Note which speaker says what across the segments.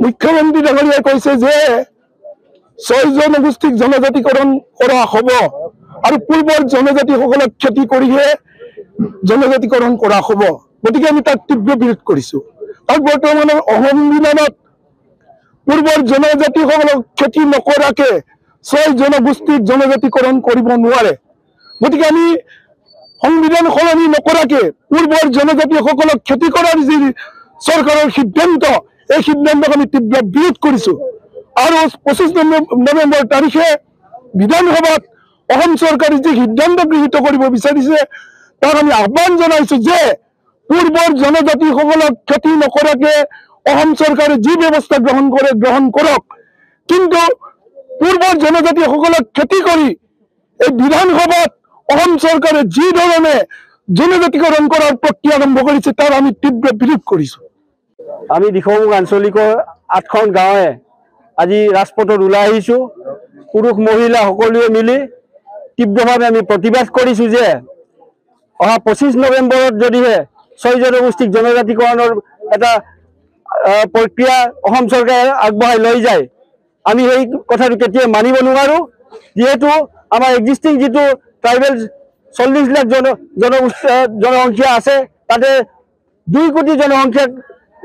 Speaker 1: মুখ্যমন্ত্ৰী ডাঙৰীয়াই কৈছে যে 6 জনগোষ্ঠীক জনজাতিকৰণ কৰা হ'ব আৰু পূৰ্বৰ জনজাতিসকলক ক্ষতি কৰিহে জনজাতিকৰণ কৰা হ'ব। গতিকে আমি তাক তীব্ৰ বিৰোধ কৰিছোঁ। আৰু বৰ্তমানৰ সংবিধানত পূৰ্বৰ জনজাতিসকলক ক্ষতি নকৰাকে 6 জনগোষ্ঠীক জনজাতিকৰণ কৰিব নোৱাৰে। গতিকে আমি সংবিধান সলনি নকৰাকে পূৰ্বৰ জনজাতিসকলক ক্ষতি কৰাৰ যি চৰকাৰৰ সিদ্ধান্ত, এই সিদ্ধান্তক আমি তীব্ৰ বিৰোধ কৰিছোঁ। আৰু 25 নৱেম্বৰ তাৰিখে বিধানসভাত অসম চৰকাৰে যি সিদ্ধান্ত গৃহীত কৰিব বিচাৰিছে তাক আমি আহ্বান জনাইছোঁ যে পূৰ্বৰ জনজাতিসকলক ক্ষতি নকৰাকে অসম চৰকাৰে যি ব্যৱস্থা গ্ৰহণ কৰে গ্ৰহণ কৰক, কিন্তু পূৰ্বৰ জনজাতিসকলক ক্ষতি কৰি এই বিধানসভাত অসম চৰকাৰে যি ধৰণে জনজাতিকৰণ কৰাৰ প্ৰক্ৰিয়া আৰম্ভ কৰিছে তাৰ আমি তীব্ৰ বিৰোধ কৰিছোঁ।
Speaker 2: আমি দিখৌমুখ আঞ্চলিকৰ 8খন গাঁৱে আজি ৰাজপথত ওলাই আহিছোঁ। পুৰুষ মহিলা সকলোৱে মিলি তীব্ৰভাৱে আমি প্ৰতিবাদ কৰিছোঁ যে অহা 25 নৱেম্বৰত যদিহে 6 জনগোষ্ঠীক জনজাতিকৰণৰ এটা প্ৰক্ৰিয়া অসম চৰকাৰে আগবঢ়াই লৈ যায়, আমি সেই কথাটো কেতিয়াও মানিব নোৱাৰোঁ। যিহেতু আমাৰ এক্সিষ্টিং যিটো ট্ৰাইবেল 40 লাখ জনসংখ্যা আছে, তাতে 2 কোটি জনসংখ্যাক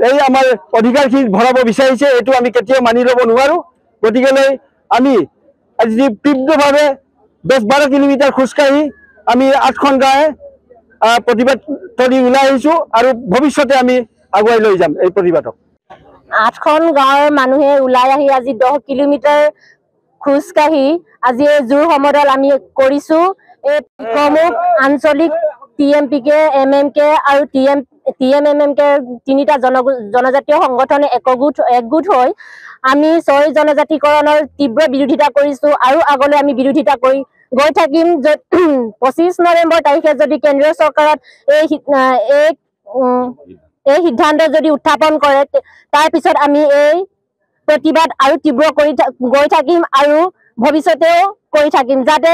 Speaker 2: এই আমাৰ অধিকাৰখিনি ভৰাব বিচাৰিছে। এইটো আমি কেতিয়াও মানি ল'ব নোৱাৰোঁ। গতিকেলৈ আমি আজি তীব্ৰভাৱে 10-12 কিলোমিটাৰ খোজকাঢ়ি আমি 8খন গাঁৱে প্ৰতিবাদ কৰি ওলাই আহিছোঁ আৰু ভৱিষ্যতে আমি আগুৱাই লৈ যাম এই প্ৰতিবাদক।
Speaker 3: 8খন গাঁৱৰ মানুহে ওলাই আহি আজি 10 কিলোমিটাৰ খোজকাঢ়ি আজি এই জোৰ সমদল আমি কৰিছোঁ। এই দিখৌমুখ আঞ্চলিক TMPK, MMK আৰু TMMMK তিনিটা জনজাতীয় সংগঠনে একগোট হৈ আমি 6 জনজাতিকৰণৰ তীব্ৰ বিৰোধিতা কৰিছোঁ আৰু আগলৈ আমি বিৰোধিতা কৰি গৈ থাকিম। 25 নৱেম্বৰ তাৰিখে যদি কেন্দ্ৰীয় চৰকাৰত এই সিদ্ধান্ত যদি উত্থাপন কৰে, তাৰ পিছত আমি এই প্ৰতিবাদ আৰু তীব্ৰ কৰি গৈ থাকিম আৰু ভৱিষ্যতেও কৰি থাকিম, যাতে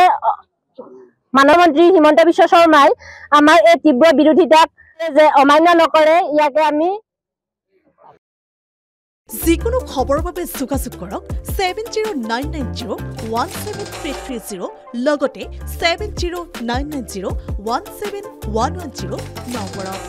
Speaker 3: মানৱ মন্ত্ৰী হিমন্ত বিশ্ব শৰ্মাই আমাৰ এই তীব্ৰ বিৰোধিতাক যে অমান্য নকৰে, ইয়াকে আমি
Speaker 4: যিকোনো খবৰৰ বাবে যোগাযোগ কৰক 7099017330 লগতে 7099017110 নম্বৰত।